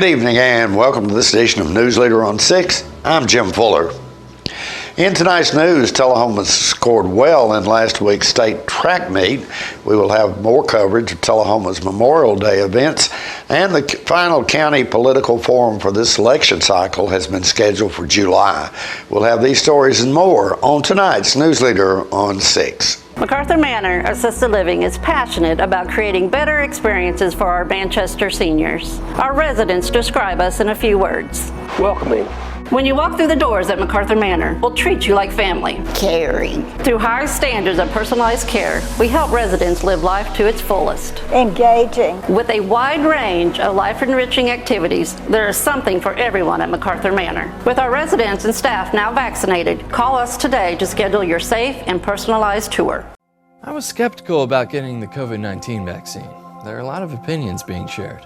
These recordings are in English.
Good evening and welcome to this edition of News Leader on 6. I'm Jim Fuller. In tonight's news, Tullahoma scored well in last week's state track meet. We will have more coverage of Tullahoma's Memorial Day events, and the final county political forum for this election cycle has been scheduled for July. We'll have these stories and more on tonight's News Leader on 6. MacArthur Manor Assisted Living is passionate about creating better experiences for our Manchester seniors. Our residents describe us in a few words. Welcoming. When you walk through the doors at MacArthur Manor, we'll treat you like family. Caring. Through high standards of personalized care, we help residents live life to its fullest. Engaging. With a wide range of life-enriching activities, there is something for everyone at MacArthur Manor. With our residents and staff now vaccinated, call us today to schedule your safe and personalized tour. I was skeptical about getting the COVID-19 vaccine. There are a lot of opinions being shared.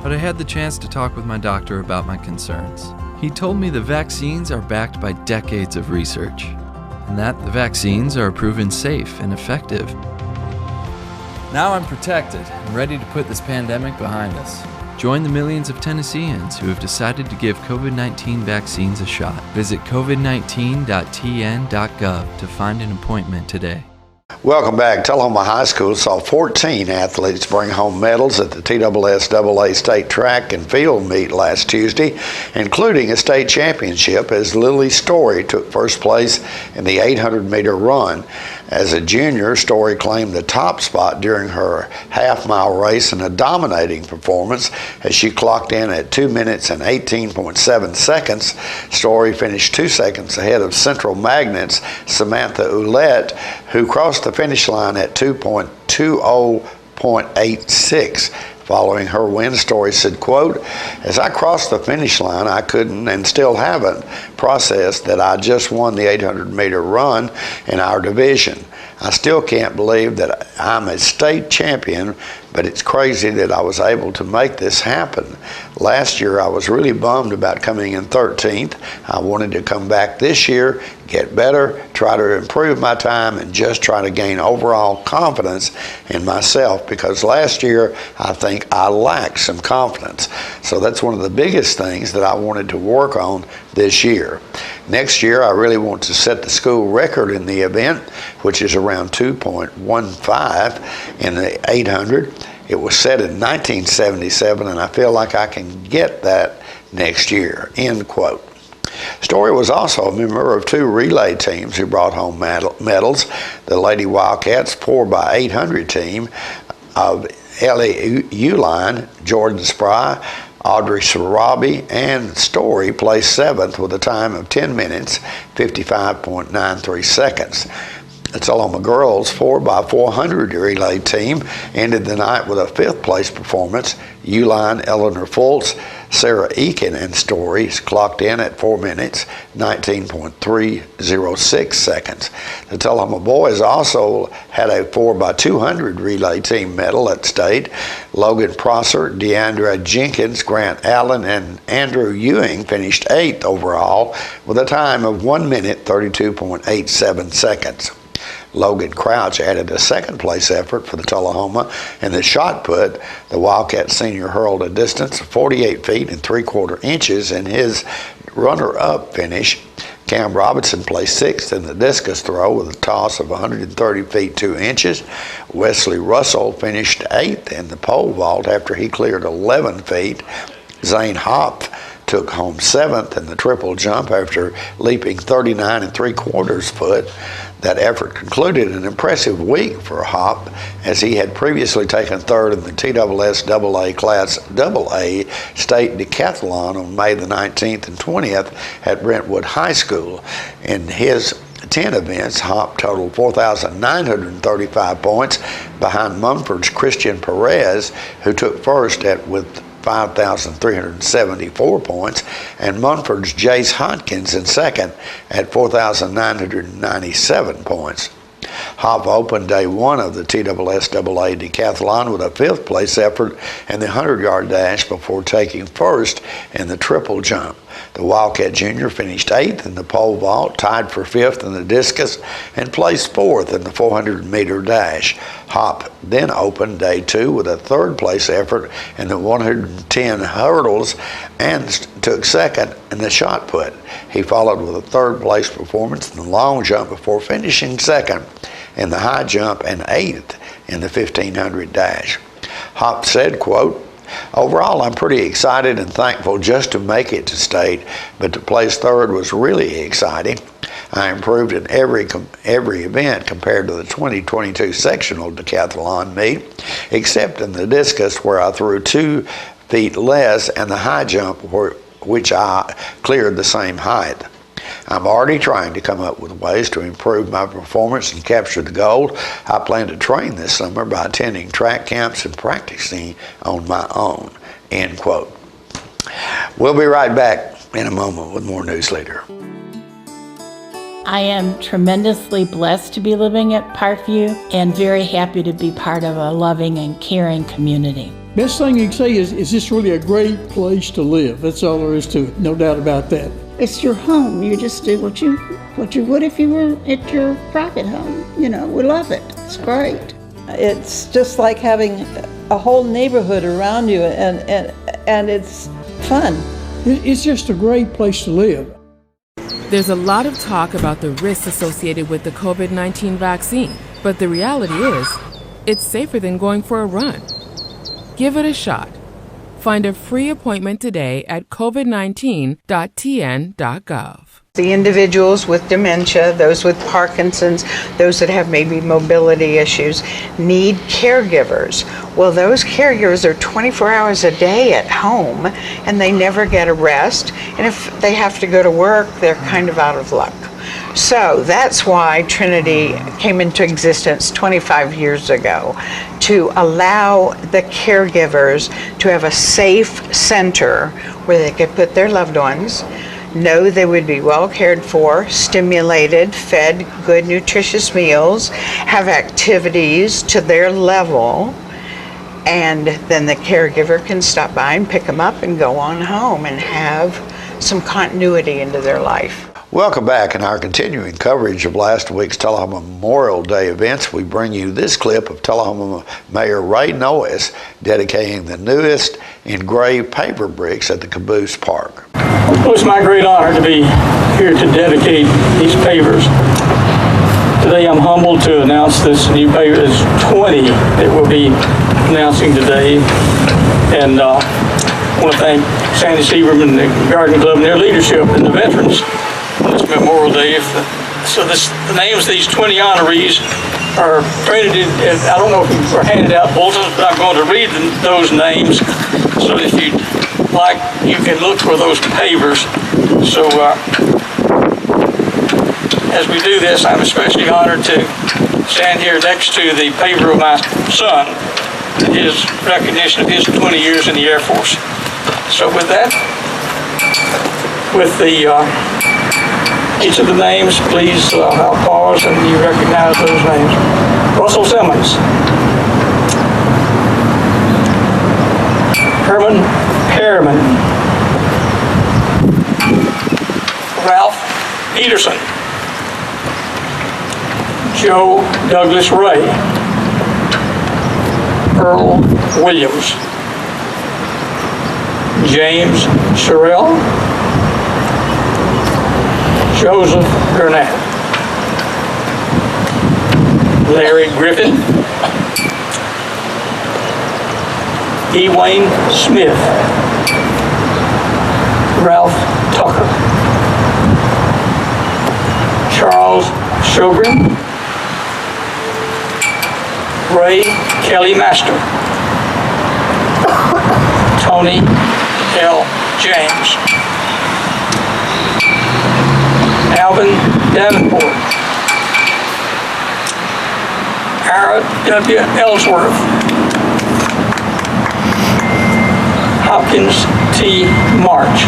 But I had the chance to talk with my doctor about my concerns. He told me the vaccines are backed by decades of research, and that the vaccines are proven safe and effective. Now I'm protected and ready to put this pandemic behind us. Join the millions of Tennesseans who have decided to give COVID-19 vaccines a shot. Visit covid19.tn.gov to find an appointment today. Welcome back. Tullahoma High School saw 14 athletes bring home medals at the TSSAA State Track and Field meet last Tuesday, including a state championship as Lily Story took first place in the 800-meter run. As a junior, Story claimed the top spot during her half-mile race in a dominating performance as she clocked in at 2 minutes and 18.7 seconds. Story finished 2 seconds ahead of Central Magnet's Samantha Ouellette, who crossed the finish line at 2:20.86. Following her win, Story said, quote, "As I crossed the finish line, I couldn't and still haven't processed that I just won the 800-meter run in our division. I still can't believe that I'm a state champion, but it's crazy that I was able to make this happen. Last year, I was really bummed about coming in 13th. I wanted to come back this year, get better, try to improve my time, and just try to gain overall confidence in myself, because last year, I think I lacked some confidence. So that's one of the biggest things that I wanted to work on this year. Next year, I really want to set the school record in the event, which is around 2.15 in the 800. It was set in 1977, and I feel like I can get that next year," end quote. Story was also a member of 2 relay teams who brought home medals. The Lady Wildcats 4x800 team of Ellie Uline, Jordan Spry, Audrey Sarabi, and Story placed 7th with a time of 10 minutes, 55.93 seconds. The Tullahoma Girls 4x400 relay team ended the night with a 5th place performance. Uline, Eleanor Fultz, Sarah Eakin, and Stories clocked in at 4 minutes, 19.306 seconds. The Tullahoma boys also had a 4x200 relay team medal at state. Logan Prosser, Deandra Jenkins, Grant Allen, and Andrew Ewing finished 8th overall with a time of 1 minute, 32.87 seconds. Logan Crouch added a 2nd place effort for the Tullahoma in the shot put. The Wildcat senior hurled a distance of 48 feet and 3/4 inches in his runner-up finish. Cam Robinson placed 6th in the discus throw with a toss of 130 feet 2 inches. Wesley Russell finished 8th in the pole vault after he cleared 11 feet. Zane Hopf took home 7th in the triple jump after leaping 39 3/4 foot. That effort concluded an impressive week for Hop, as he had previously taken 3rd in the TSSAA Class AA State Decathlon on May the 19th and 20th at Brentwood High School. In his 10 events, Hop totaled 4,935 points behind Mumford's Christian Perez, who took first with 5,374 points, and Munford's Jace Hodkins in second at 4,997 points. Hop opened day 1 of the TSSAA Decathlon with a 5th place effort in the 100-yard dash before taking first in the triple jump. The Wildcat Jr. finished 8th in the pole vault, tied for 5th in the discus, and placed 4th in the 400-meter dash. Hop then opened day 2 with a third-place effort in the 110 hurdles and took 2nd in the shot put. He followed with a third-place performance in the long jump before finishing 2nd in the high jump and 8th in the 1500 dash. Hop said, quote, "Overall, I'm pretty excited and thankful just to make it to state, but to place 3rd was really exciting. I improved in every event compared to the 2022 sectional decathlon meet, except in the discus where I threw 2 feet less and the high jump which I cleared the same height. I'm already trying to come up with ways to improve my performance and capture the gold. I plan to train this summer by attending track camps and practicing on my own," end quote. We'll be right back in a moment with more News Leader. I am tremendously blessed to be living at Parkview and very happy to be part of a loving and caring community. Best thing you can say is this really a great place to live. That's all there is to it, no doubt about that. It's your home. You just do what you would if you were at your private home. You know, we love it. It's great. It's just like having a whole neighborhood around you, and it's fun. It's just a great place to live. There's a lot of talk about the risks associated with the COVID-19 vaccine, but the reality is, it's safer than going for a run. Give it a shot. Find a free appointment today at covid19.tn.gov. The individuals with dementia, those with Parkinson's, those that have maybe mobility issues, need caregivers. Well, those caregivers are 24 hours a day at home, and they never get a rest. And if they have to go to work, they're kind of out of luck. So that's why Trinity came into existence 25 years ago, to allow the caregivers to have a safe center where they could put their loved ones, know they would be well cared for, stimulated, fed good nutritious meals, have activities to their level, and then the caregiver can stop by and pick them up and go on home and have some continuity into their life. Welcome back. In our continuing coverage of last week's Tullahoma Memorial Day events, we bring you this clip of Tullahoma Mayor Ray Noyes dedicating the newest engraved paper bricks at the Caboose Park. Well, it's my great honor to be here to dedicate these pavers. Today I'm humbled to announce this new paver. There's 20 that we'll be announcing today. And I want to thank Sandy Seaverman and the Garden Club and their leadership and the veterans on this Memorial Day. The names of these 20 honorees are printed in, I don't know if they were handed out bulletins, but I'm going to read those names. So if you'd like, you can look for those pavers. So as we do this, I'm especially honored to stand here next to the paver of my son, in his recognition of his 20 years in the Air Force. So with that, with the each of the names, please, I'll pause and you recognize those names. Russell Simmons, Herman Perriman, Ralph Peterson, Joe Douglas Ray, Earl Williams, James Sherrill, Joseph Gurnett, Larry Griffin, Ewayne Smith, Ralph Tucker, Charles Sjogren, Ray Kelly Master, Tony L. James, Alvin Davenport, Ara W. Ellsworth, Hopkins T. March,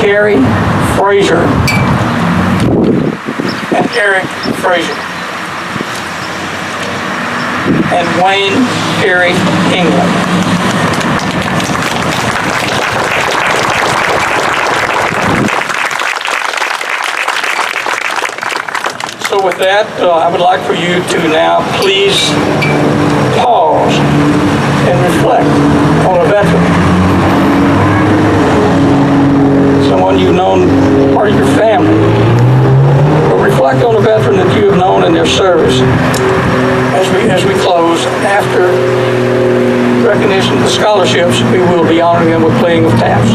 Carrie Frazier, and Eric Frazier, and Wayne Perry England. with that, I would like for you to now please pause and reflect on a veteran. Someone you've known, part of your family. But reflect on a veteran that you have known in their service. As we close, after recognition of the scholarships, we will be honoring them with playing of taps.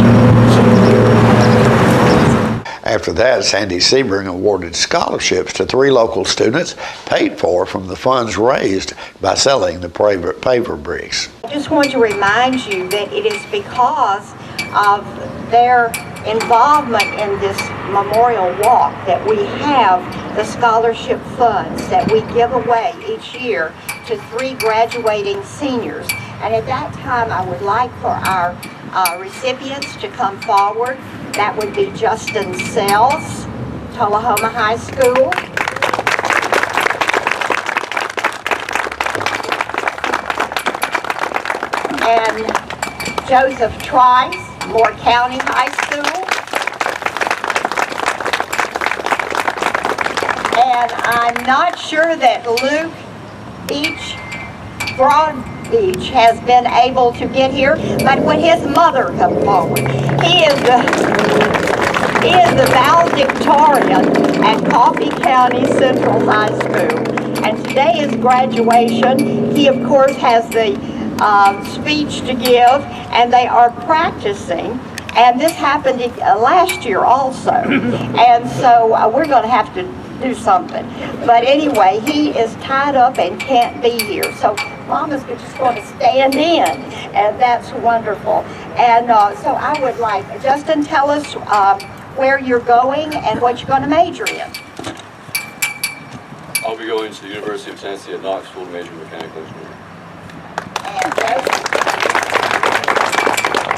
After that, Sandy Sebring awarded scholarships to 3 local students paid for from the funds raised by selling the paver bricks. I just want to remind you that it is because of their involvement in this memorial walk that we have the scholarship funds that we give away each year to 3 graduating seniors. And at that time, I would like for our recipients to come forward. That would be Justin Sells, Tullahoma High School. And Joseph Trice, Moore County High School. And I'm not sure that Luke Broadbeach has been able to get here, but would his mother come forward? He is the valedictorian at Coffee County Central High School. And today is graduation. He, of course, has the speech to give, and they are practicing. And this happened last year also. And so we're going to have to do something. But anyway, he is tied up and can't be here. So Mama's just going to stand in, and that's wonderful. And so I would like, Justin, tell us where you're going and what you're going to major in. I'll be going to the University of Tennessee at Knoxville to major in mechanical engineering. And Joseph?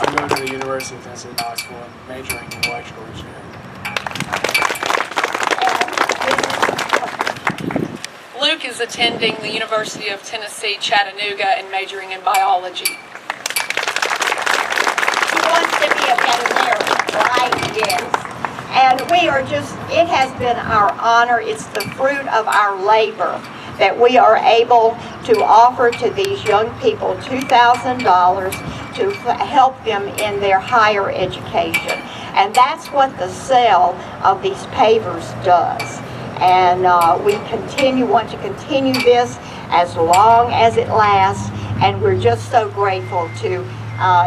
I'm going to the University of Tennessee at Knoxville and majoring in electrical engineering. Luke is attending the University of Tennessee, Chattanooga, and majoring in biology. He wants to be a veterinarian, right? Yes. And we are just, it has been our honor, it's the fruit of our labor that we are able to offer to these young people $2,000 to help them in their higher education. And that's what the sale of these pavers does. And we want to continue this as long as it lasts, and we're just so grateful to,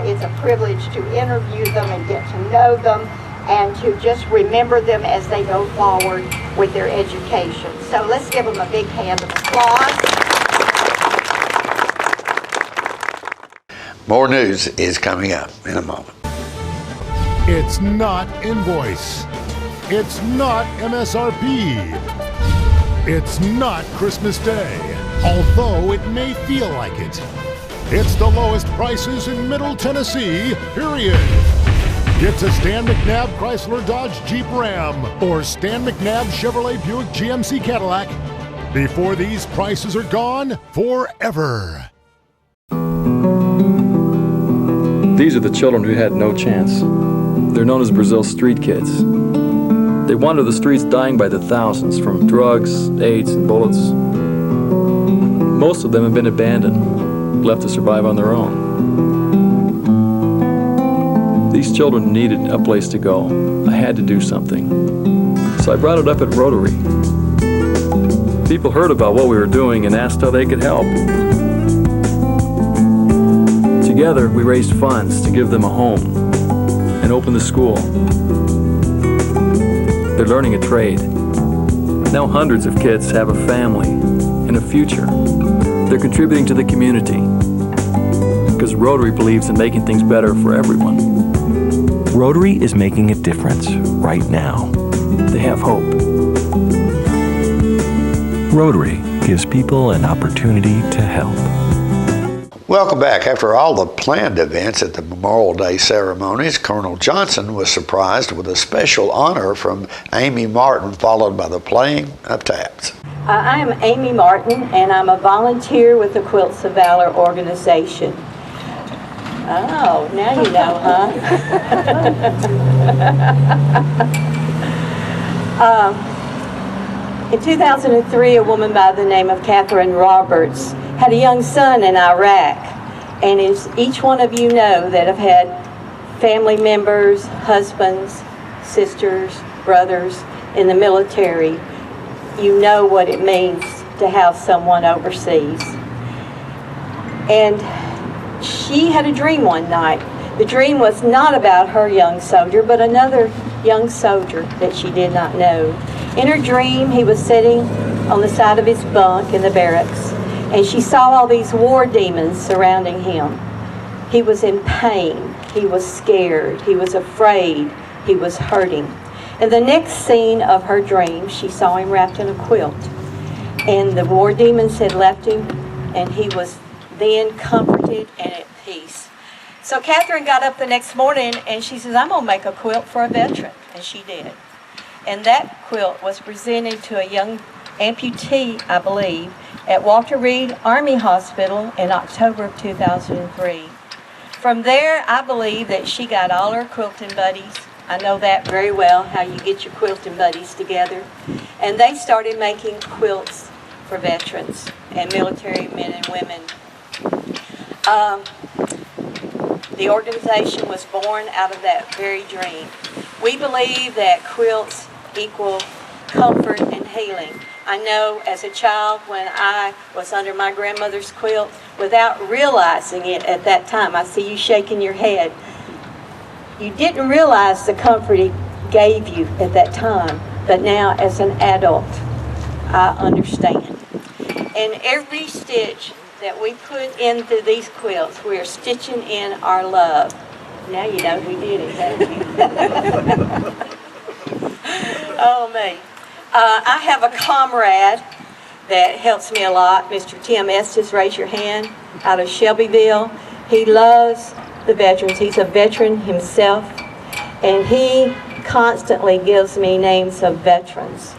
it's a privilege to interview them and get to know them and to just remember them as they go forward with their education. So let's give them a big hand of applause. More news is coming up in a moment. It's not invoice. It's not MSRP. It's not Christmas Day, although it may feel like it. It's the lowest prices in Middle Tennessee, period. Get to Stan McNabb Chrysler Dodge Jeep Ram or Stan McNabb Chevrolet Buick GMC Cadillac before these prices are gone forever. These are the children who had no chance. They're known as Brazil's street kids. They wander the streets dying by the thousands from drugs, AIDS, and bullets. Most of them have been abandoned, left to survive on their own. These children needed a place to go. I had to do something. So I brought it up at Rotary. People heard about what we were doing and asked how they could help. Together, we raised funds to give them a home and open the school. They're learning a trade. Now hundreds of kids have a family and a future. They're contributing to the community because Rotary believes in making things better for everyone. Rotary is making a difference right now. They have hope. Rotary gives people an opportunity to help. Welcome back. After all the planned events at the Memorial Day ceremonies, Colonel Johnson was surprised with a special honor from Amy Martin, followed by the playing of taps. I am Amy Martin, and I'm a volunteer with the Quilts of Valor organization. Oh, now you know, huh? In 2003, a woman by the name of Catherine Roberts had a young son in Iraq. And as each one of you know that have had family members, husbands, sisters, brothers in the military, you know what it means to have someone overseas. And she had a dream one night. The dream was not about her young soldier, but another young soldier that she did not know. In her dream, he was sitting on the side of his bunk in the barracks, and she saw all these war demons surrounding him. He was in pain. He was scared. He was afraid. He was hurting. In the next scene of her dream, she saw him wrapped in a quilt, and the war demons had left him, and he was then comforted and at peace. So Catherine got up the next morning and she says, I'm going to make a quilt for a veteran. And she did. And that quilt was presented to a young amputee, I believe, at Walter Reed Army Hospital in October of 2003. From there, I believe that she got all her quilting buddies. I know that very well, how you get your quilting buddies together. And they started making quilts for veterans and military men and women. The organization was born out of that very dream. We believe that quilts equal comfort and healing. I know as a child when I was under my grandmother's quilt, without realizing it at that time, I see you shaking your head, you didn't realize the comfort it gave you at that time, but now as an adult, I understand. And every stitch that we put into these quilts, we are stitching in our love. Now you know who did it, don't you? Oh, me. I have a comrade that helps me a lot, Mr. Tim Estes, raise your hand, out of Shelbyville. He loves the veterans. He's a veteran himself, and he constantly gives me names of veterans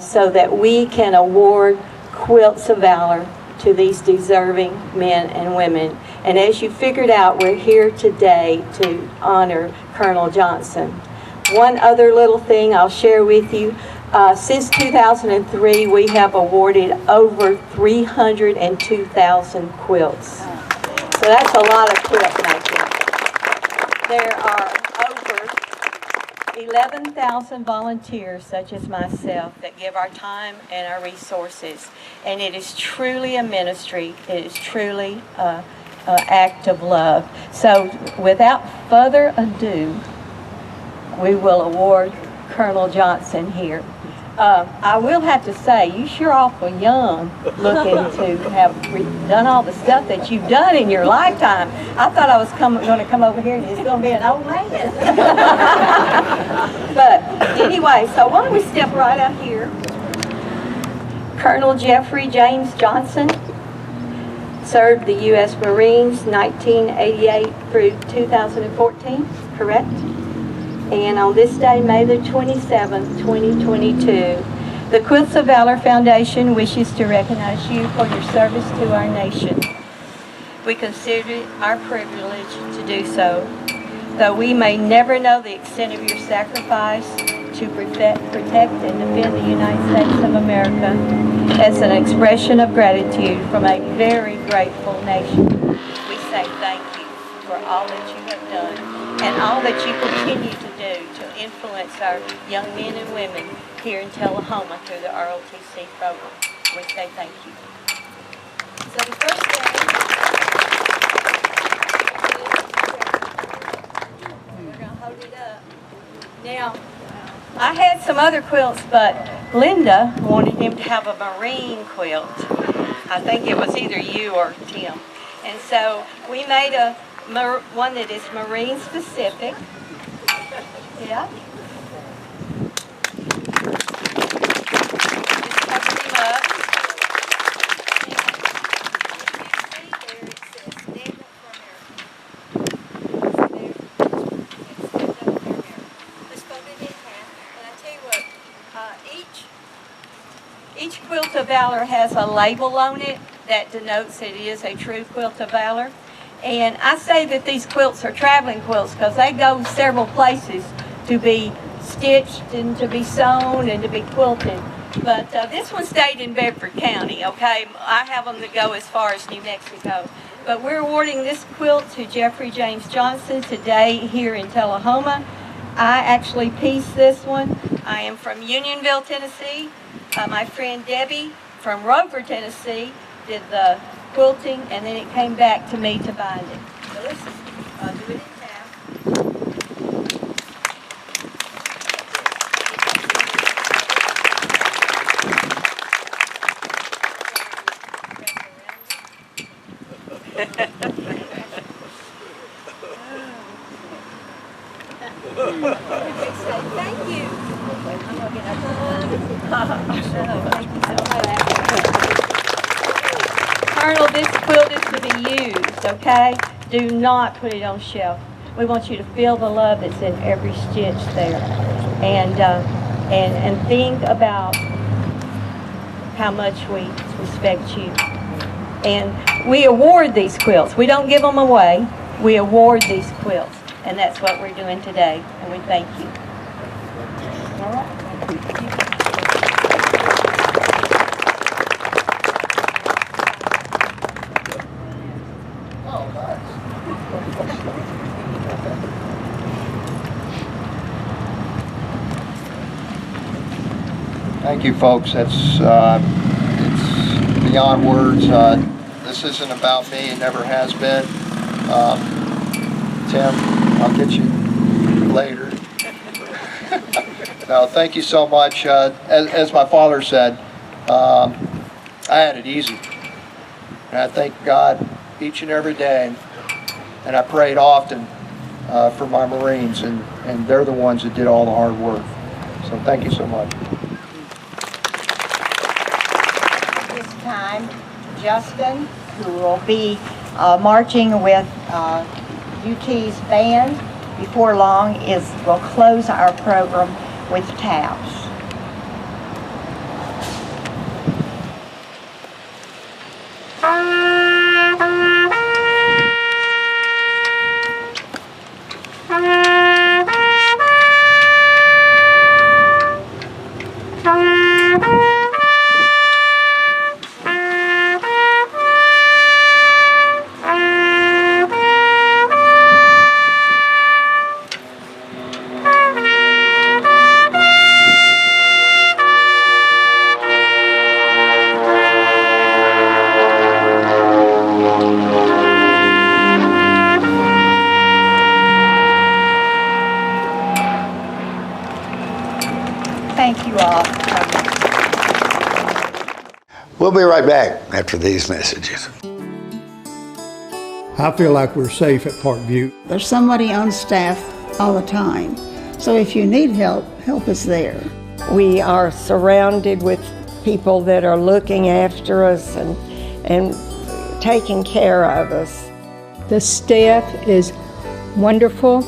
so that we can award Quilts of Valor to these deserving men and women. And as you figured out, we're here today to honor Colonel Johnson. One other little thing I'll share with you. Since 2003, we have awarded over 302,000 quilts. So that's a lot of quilt making. There are over 11,000 volunteers such as myself that give our time and our resources. And it is truly a ministry. It is truly an act of love. So without further ado, we will award Colonel Johnson here. I will have to say, you sure awful young looking to have done all the stuff that you've done in your lifetime. I thought I was going to come over here and it's going to be an old man. But anyway, so why don't we step right out here. Colonel Jeffrey James Johnson served the U.S. Marines 1988 through 2014, correct? And on this day, May the 27th, 2022, the Quilts of Valor Foundation wishes to recognize you for your service to our nation. We consider it our privilege to do so, though we may never know the extent of your sacrifice to protect and defend the United States of America. As an expression of gratitude from a very grateful nation, we say thank you for all that you have done and all that you continue to do to influence our young men and women here in Tullahoma through the ROTC program. We say thank you. So the first thing, we're going to hold it up. Now, I had some other quilts, but Linda wanted him to have a marine quilt. I think it was either you or Tim. And so we made one that is marine specific. Yeah. Just cover him up. Each Quilt of Valor has a label on it that denotes it is a true Quilt of Valor. And I say that these quilts are traveling quilts because they go several places to be stitched and to be sewn and to be quilted. But this one stayed in Bedford County, okay? I have them that go as far as New Mexico. But we're awarding this quilt to Jeffrey James Johnson today here in Tullahoma. I actually pieced this one. I am from Unionville, Tennessee. My friend Debbie from Rover, Tennessee did the quilting, and then it came back to me to bind it. So this is, do it in half. Thank you. Colonel, this quilt is to be used, okay? Do not put it on shelf. We want you to feel the love that's in every stitch there, and think about how much we respect you. And we award these quilts. We don't give them away. We award these quilts, and that's what we're doing today. And we thank you. All right. Thank you, folks. It's beyond words. This isn't about me. It never has been. Tim, I'll get you later. No, thank you so much. As my father said, I had it easy. And I thank God each and every day. And I prayed often for my Marines, and they're the ones that did all the hard work. So thank you so much. This time, Justin, who will be marching with UT's band before long, will close our program with taps. Thank you all. We'll be right back after these messages. I feel like we're safe at Parkview. There's somebody on staff all the time. So if you need help, help is there. We are surrounded with people that are looking after us and taking care of us. The staff is wonderful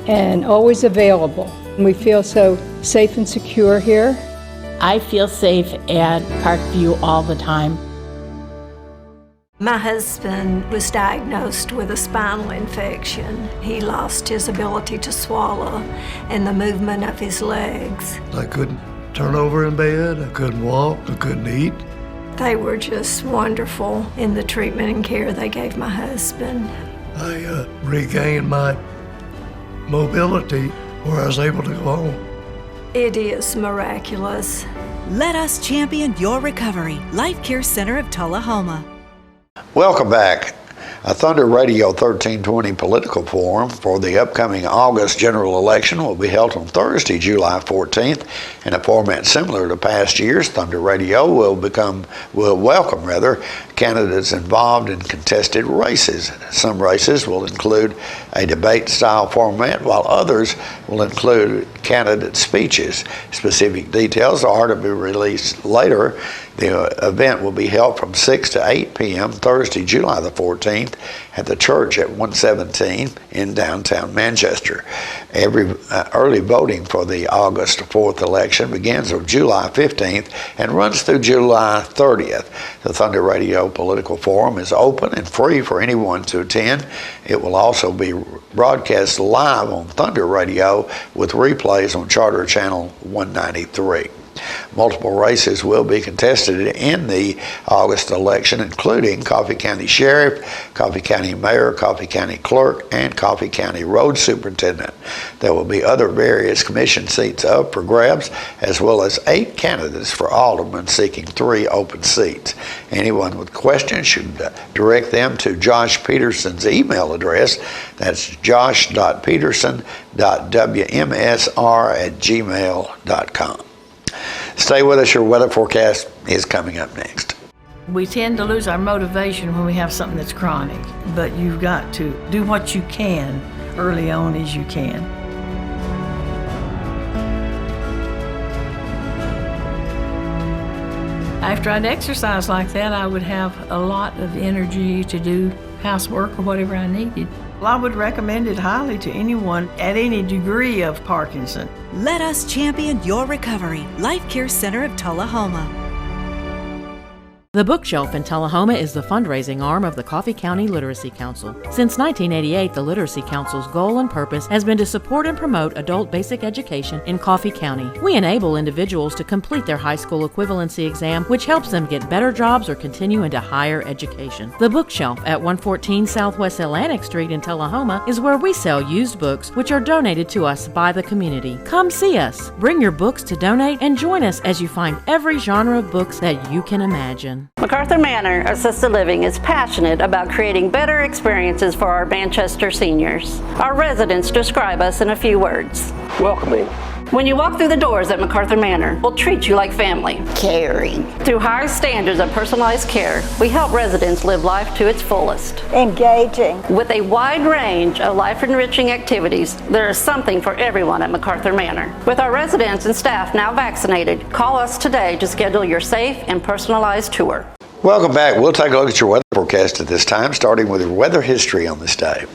and always available. We feel so safe and secure here. I feel safe at Parkview all the time. My husband was diagnosed with a spinal infection. He lost his ability to swallow and the movement of his legs. I couldn't turn over in bed, I couldn't walk, I couldn't eat. They were just wonderful in the treatment and care they gave my husband. I regained my mobility where I was able to go home. It is miraculous. Let us champion your recovery. Life Care Center of Tullahoma. Welcome back. A Thunder Radio 1320 political forum for the upcoming August general election will be held on Thursday, July 14th. In a format similar to past years, Thunder Radio will welcome candidates involved in contested races. Some races will include a debate-style format, while others will include candidate speeches. Specific details are to be released later. The event will be held from 6 to 8 p.m. Thursday, July the 14th at the church at 117 in downtown Manchester. Early voting for the August 4th election begins on July 15th and runs through July 30th. The Thunder Radio Political Forum is open and free for anyone to attend. It will also be broadcast live on Thunder Radio with replays on Charter Channel 193. Multiple races will be contested in the August election, including Coffee County Sheriff, Coffee County Mayor, Coffee County Clerk, and Coffee County Road Superintendent. There will be other various commission seats up for grabs, as well as 8 candidates for aldermen seeking 3 open seats. Anyone with questions should direct them to Josh Peterson's email address. That's josh.peterson.wmsr@gmail.com. Stay with us. Your weather forecast is coming up next. We tend to lose our motivation when we have something that's chronic, but you've got to do what you can early on as you can. After I'd exercise like that, I would have a lot of energy to do housework or whatever I needed. Well, I would recommend it highly to anyone at any degree of Parkinson. Let us champion your recovery. Life Care Center of Tullahoma. The Bookshelf in Tullahoma is the fundraising arm of the Coffee County Literacy Council. Since 1988, the Literacy Council's goal and purpose has been to support and promote adult basic education in Coffee County. We enable individuals to complete their high school equivalency exam, which helps them get better jobs or continue into higher education. The Bookshelf at 114 Southwest Atlantic Street in Tullahoma is where we sell used books, which are donated to us by the community. Come see us, bring your books to donate, and join us as you find every genre of books that you can imagine. MacArthur Manor Assisted Living is passionate about creating better experiences for our Manchester seniors. Our residents describe us in a few words. Welcoming. When you walk through the doors at MacArthur Manor, we'll treat you like family. Caring. Through high standards of personalized care, we help residents live life to its fullest. Engaging. With a wide range of life-enriching activities, there is something for everyone at MacArthur Manor. With our residents and staff now vaccinated, call us today to schedule your safe and personalized tour. Welcome back. We'll take a look at your weather forecast at this time, starting with your weather history on this day.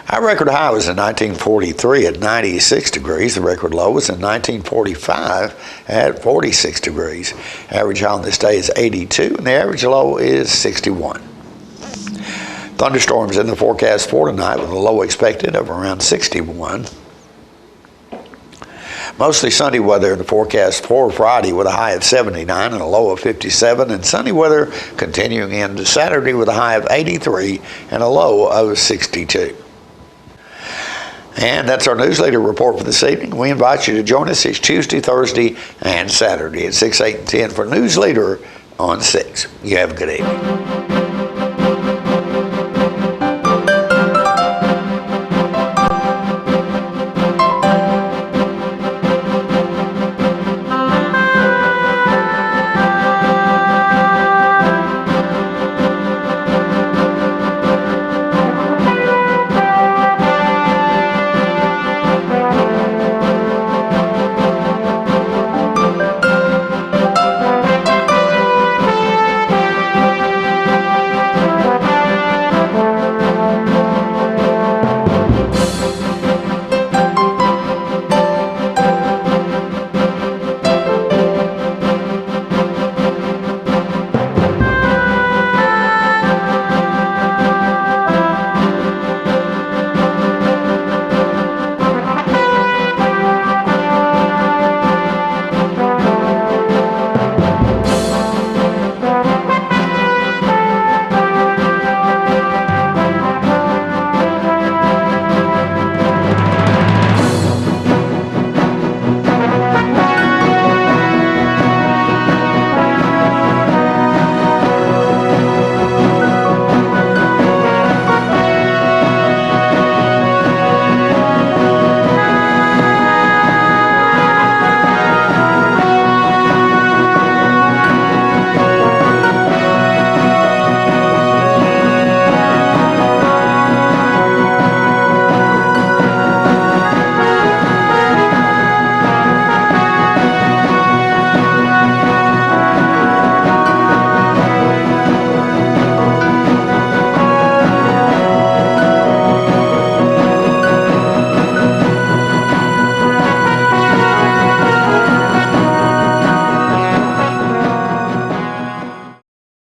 Our record high was in 1943 at 96 degrees. The record low was in 1945 at 46 degrees. Average high on this day is 82, and the average low is 61. Thunderstorms in the forecast for tonight with a low expected of around 61. Mostly sunny weather in the forecast for Friday with a high of 79 and a low of 57, and sunny weather continuing into Saturday with a high of 83 and a low of 62. And that's our News Leader report for this evening. We invite you to join us each Tuesday, Thursday, and Saturday at 6, 8, and 10 for News Leader on 6. You have a good evening.